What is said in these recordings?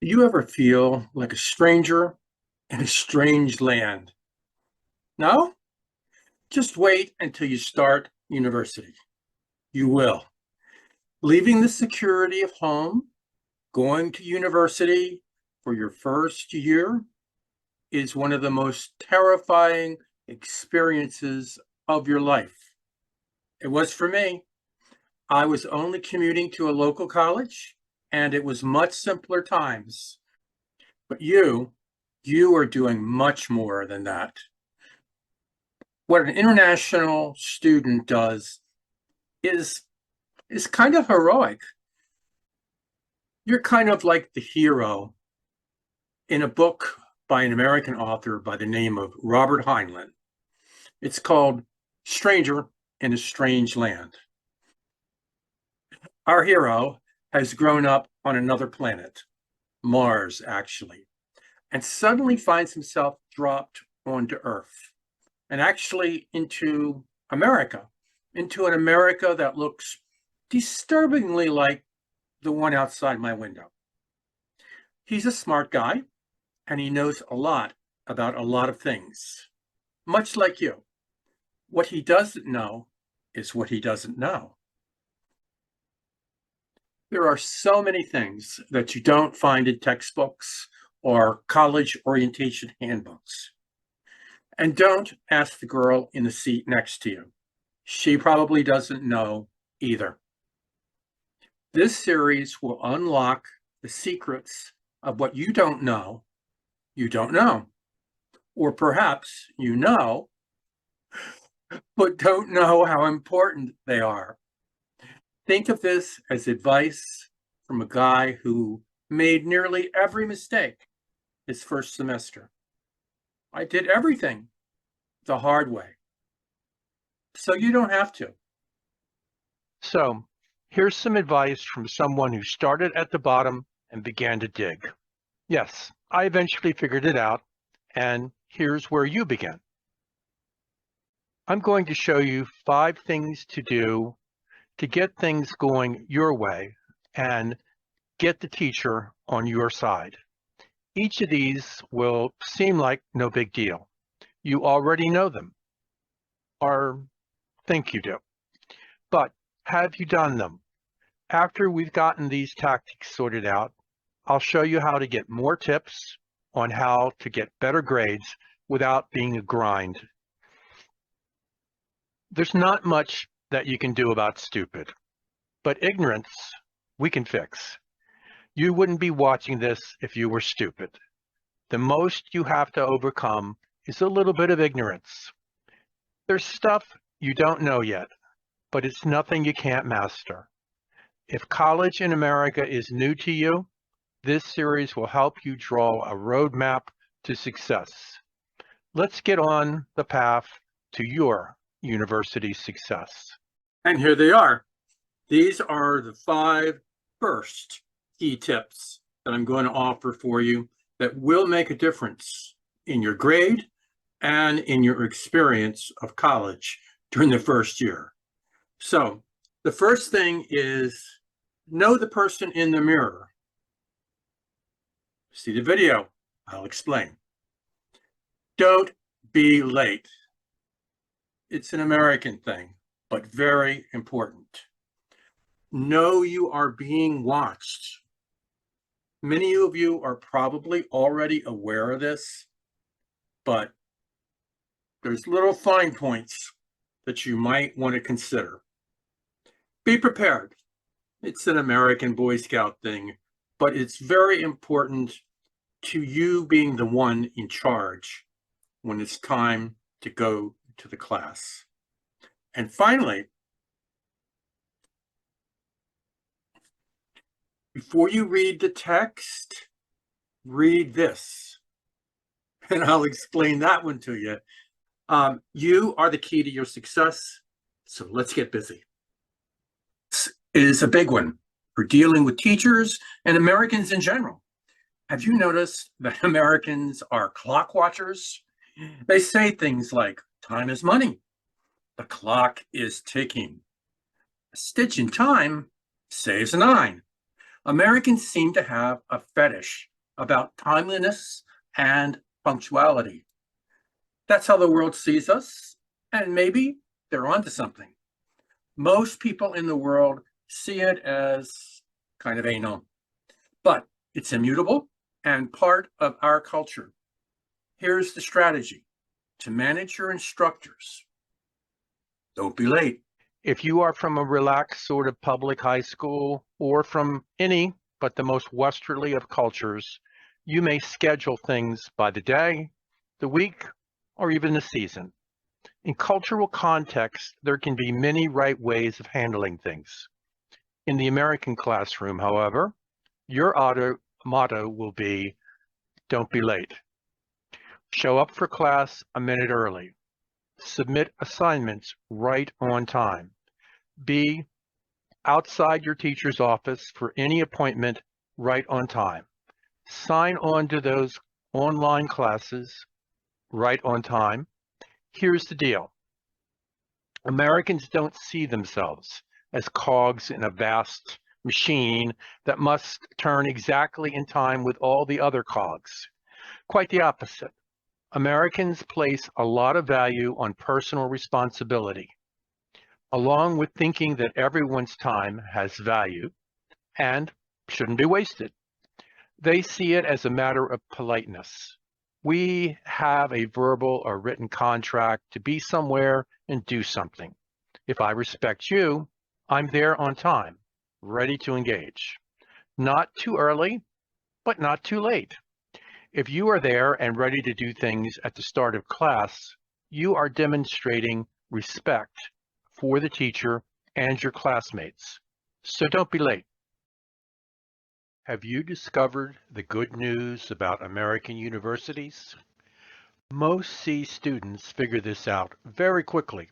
Do you ever feel like a stranger in a strange land? No? Just wait until you start university. You will. Leaving the security of home, going to university for your first year is one of the most terrifying experiences of your life. It was for me. I was only commuting to a local college, and it was much simpler times. But you are doing much more than that. What an international student does is is kind of heroic. You're kind of like the hero in a book by an American author by the name of Robert Heinlein. It's called Stranger in a Strange Land. Our hero has grown up on another planet, Mars, actually, and suddenly finds himself dropped onto Earth and actually into America, into an America that looks disturbingly like the one outside my window. He's a smart guy and he knows a lot about a lot of things, much like you. What he doesn't know is what he doesn't know. There are so many things that you don't find in textbooks or college orientation handbooks. And don't ask the girl in the seat next to you. She probably doesn't know either. This series will unlock the secrets of what you don't know, or perhaps you know, but don't know how important they are. Think of this as advice from a guy who made nearly every mistake his first semester. I did everything the hard way, so you don't have to. So here's some advice from someone who started at the bottom and began to dig. Yes, I eventually figured it out, and here's where you begin. I'm going to show you 5 things to do to get things going your way and get the teacher on your side. Each of these will seem like no big deal. You already know them, or think you do. But have you done them? After we've gotten these tactics sorted out, I'll show you how to get more tips on how to get better grades without being a grind. There's not much that you can do about stupid, but ignorance we can fix. You wouldn't be watching this if you were stupid. The most you have to overcome is a little bit of ignorance. There's stuff you don't know yet, but it's nothing you can't master. If college in America is new to you, this series will help you draw a roadmap to success. Let's get on the path to your university success. And here they are. These are the 5 first key tips that I'm going to offer for you that will make a difference in your grade and in your experience of college during the first year. So the first thing is know the person in the mirror. See the video, I'll explain. Don't be late. It's an American thing, but very important. Know you are being watched. Many of you are probably already aware of this, but there's little fine points that you might want to consider. Be prepared. It's an American Boy Scout thing, but it's very important to you being the one in charge when it's time to go to the class. And finally, before you read the text, read this. And I'll explain that one to you. You are the key to your success, so let's get busy. This is a big one for dealing with teachers and Americans in general. Have you noticed that Americans are clock watchers? They say things like, time is money. The clock is ticking. A stitch in time saves 9. Americans seem to have a fetish about timeliness and punctuality. That's how the world sees us, and maybe they're onto something. Most people in the world see it as kind of anal, but it's immutable and part of our culture. Here's the strategy to manage your instructors. Don't be late. If you are from a relaxed sort of public high school or from any but the most westerly of cultures, you may schedule things by the day, the week, or even the season. In cultural context, there can be many right ways of handling things. In the American classroom, however, your motto will be, don't be late. Show up for class a minute early. Submit assignments right on time. Be outside your teacher's office for any appointment right on time. Sign on to those online classes right on time. Here's the deal. Americans don't see themselves as cogs in a vast machine that must turn exactly in time with all the other cogs. Quite the opposite. Americans place a lot of value on personal responsibility, along with thinking that everyone's time has value and shouldn't be wasted. They see it as a matter of politeness. We have a verbal or written contract to be somewhere and do something. If I respect you, I'm there on time, ready to engage. Not too early, but not too late. If you are there and ready to do things at the start of class, you are demonstrating respect for the teacher and your classmates. So don't be late. Have you discovered the good news about American universities? Most C students figure this out very quickly.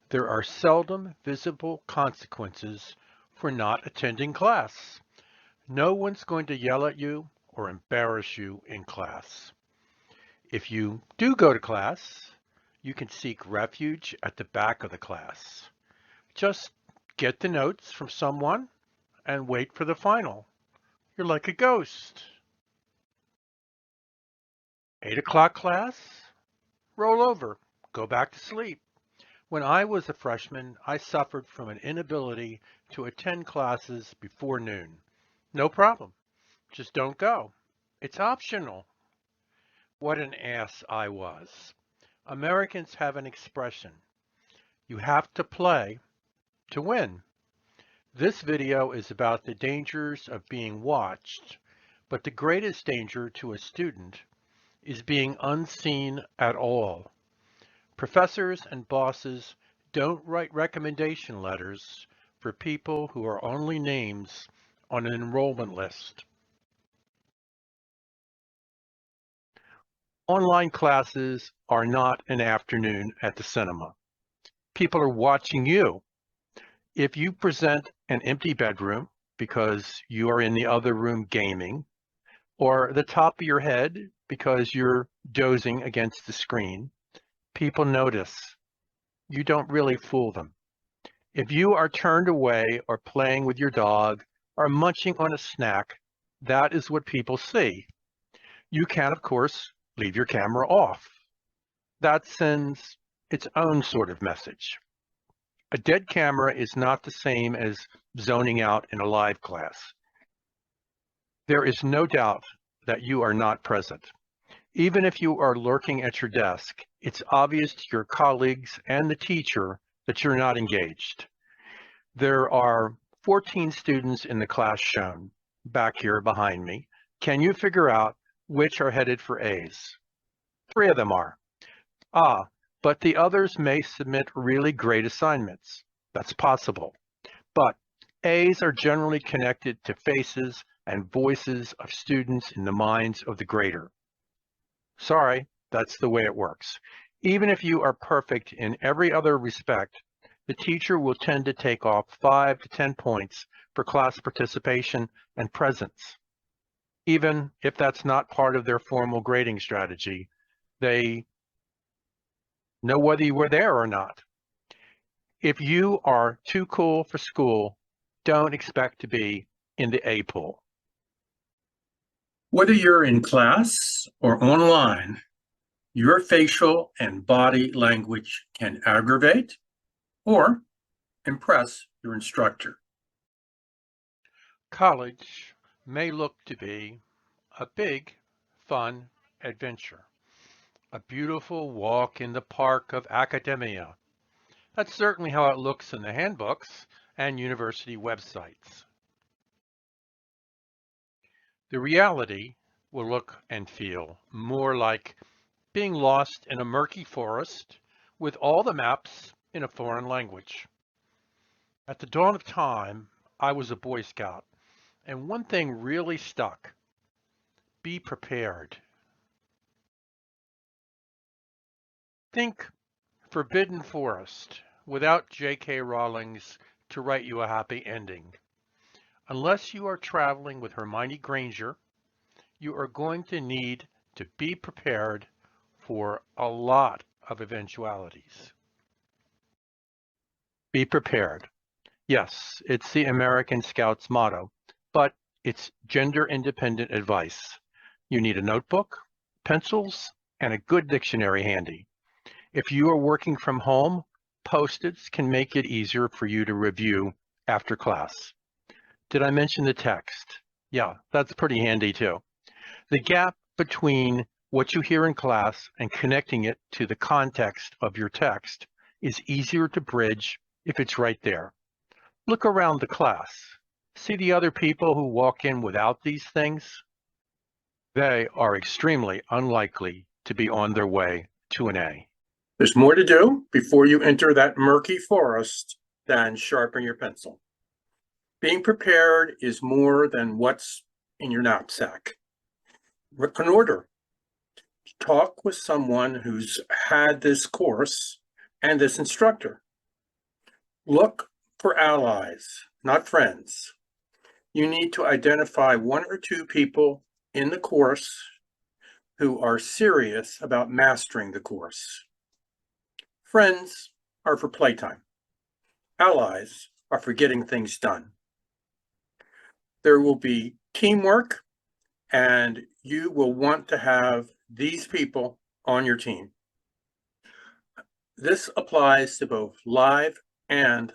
There are seldom visible consequences for not attending class. No one's going to yell at you or embarrass you in class. If you do go to class, you can seek refuge at the back of the class. Just get the notes from someone and wait for the final. You're like a ghost. 8 o'clock class? Roll over. Go back to sleep. When I was a freshman, I suffered from an inability to attend classes before noon. No problem. Just don't go. It's optional. What an ass I was. Americans have an expression. You have to play to win. This video is about the dangers of being watched, but the greatest danger to a student is being unseen at all. Professors and bosses don't write recommendation letters for people who are only names on an enrollment list. Online classes are not an afternoon at the cinema. People are watching you. If you present an empty bedroom because you are in the other room gaming, or the top of your head because you're dozing against the screen, people notice. You don't really fool them. If you are turned away or playing with your dog or munching on a snack, that is what people see. You can, of course, leave your camera off. That sends its own sort of message. A dead camera is not the same as zoning out in a live class. There is no doubt that you are not present. Even if you are lurking at your desk, it's obvious to your colleagues and the teacher that you're not engaged. There are 14 students in the class shown back here behind me. Can you figure out which are headed for A's? 3 of them are. But the others may submit really great assignments. That's possible. But A's are generally connected to faces and voices of students in the minds of the grader. Sorry, that's the way it works. Even if you are perfect in every other respect, the teacher will tend to take off 5 to 10 points for class participation and presence. Even if that's not part of their formal grading strategy, they know whether you were there or not. If you are too cool for school, don't expect to be in the A pool. Whether you're in class or online, your facial and body language can aggravate or impress your instructor. College may look to be a big, fun adventure, a beautiful walk in the park of academia. That's certainly how it looks in the handbooks and university websites. The reality will look and feel more like being lost in a murky forest with all the maps in a foreign language. At the dawn of time, I was a Boy Scout, and one thing really stuck: be prepared. Think Forbidden Forest without J.K. Rowling's to write you a happy ending. Unless you are traveling with Hermione Granger, you are going to need to be prepared for a lot of eventualities. Be prepared. Yes, it's the American Scouts motto, but it's gender-independent advice. You need a notebook, pencils, and a good dictionary handy. If you are working from home, Post-its can make it easier for you to review after class. Did I mention the text? Yeah, that's pretty handy too. The gap between what you hear in class and connecting it to the context of your text is easier to bridge if it's right there. Look around the class. See the other people who walk in without these things? They are extremely unlikely to be on their way to an A. There's more to do before you enter that murky forest than sharpen your pencil. Being prepared is more than what's in your knapsack. Reconnoiter. Talk with someone who's had this course and this instructor. Look for allies, not friends. You need to identify one or two people in the course who are serious about mastering the course. Friends are for playtime. Allies are for getting things done. There will be teamwork, and you will want to have these people on your team. This applies to both live and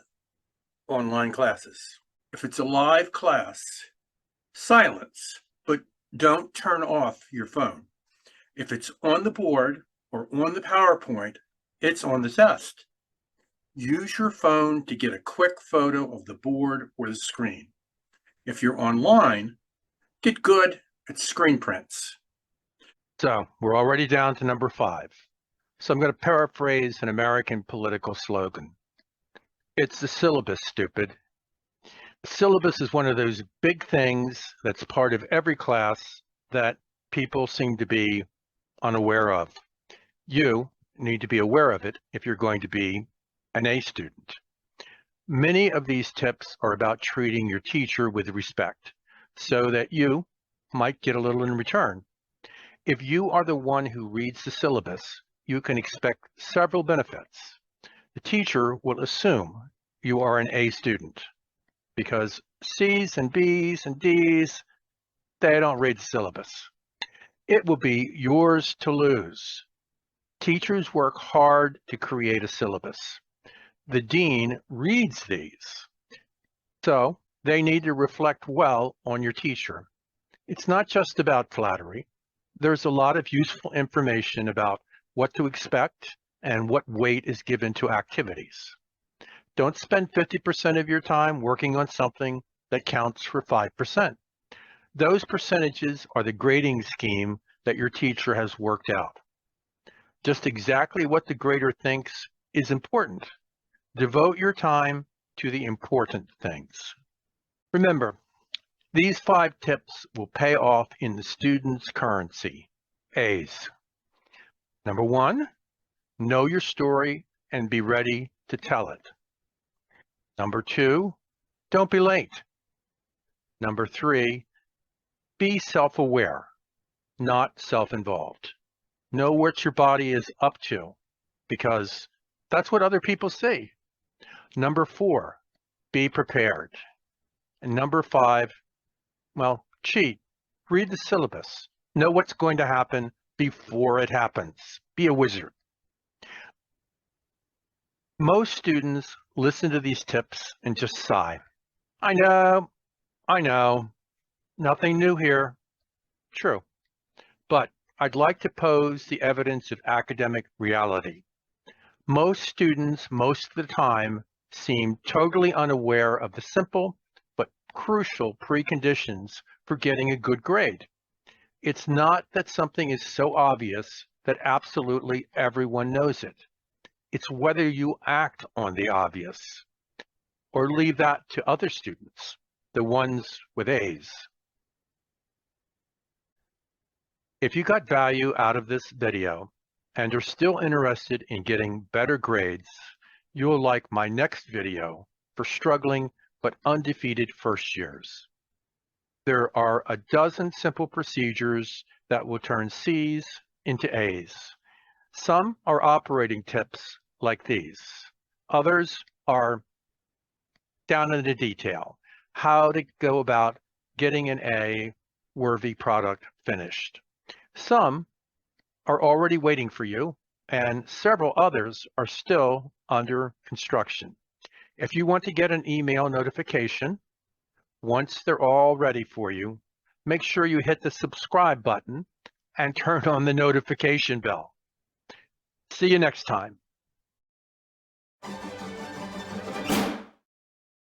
online classes. If it's a live class, silence, but don't turn off your phone. If it's on the board or on the PowerPoint, it's on the test. Use your phone to get a quick photo of the board or the screen. If you're online, get good at screen prints. So we're already down to number 5. So I'm going to paraphrase an American political slogan. It's the syllabus, stupid. The syllabus is one of those big things that's part of every class that people seem to be unaware of. You need to be aware of it if you're going to be an A student. Many of these tips are about treating your teacher with respect so that you might get a little in return. If you are the one who reads the syllabus, you can expect several benefits. The teacher will assume you are an A student because C's and B's and D's, they don't read the syllabus. It will be yours to lose. Teachers work hard to create a syllabus. The dean reads these, so they need to reflect well on your teacher. It's not just about flattery. There's a lot of useful information about what to expect and what weight is given to activities. Don't spend 50% of your time working on something that counts for 5%. Those percentages are the grading scheme that your teacher has worked out. Just exactly what the grader thinks is important. Devote your time to the important things. Remember, these 5 tips will pay off in the student's currency, A's. Number 1, know your story and be ready to tell it. Number 2, don't be late. Number 3, be self-aware, not self-involved. Know what your body is up to because that's what other people see. Number 4, be prepared. And number 5, well, cheat Read the syllabus. Know what's going to happen before it happens. Be a wizard. Most students listen to these tips and just sigh. I know, nothing new here. True. But I'd like to pose the evidence of academic reality. Most students, most of the time, seem totally unaware of the simple but crucial preconditions for getting a good grade. It's not that something is so obvious that absolutely everyone knows it. It's whether you act on the obvious or leave that to other students, the ones with A's. If you got value out of this video and are still interested in getting better grades, you'll like my next video for struggling but undefeated first years. There are a dozen simple procedures that will turn C's into A's. Some are operating tips like these. Others are down in the detail, how to go about getting an A-worthy product finished. Some are already waiting for you, and several others are still under construction. If you want to get an email notification, once they're all ready for you, make sure you hit the subscribe button and turn on the notification bell. See you next time.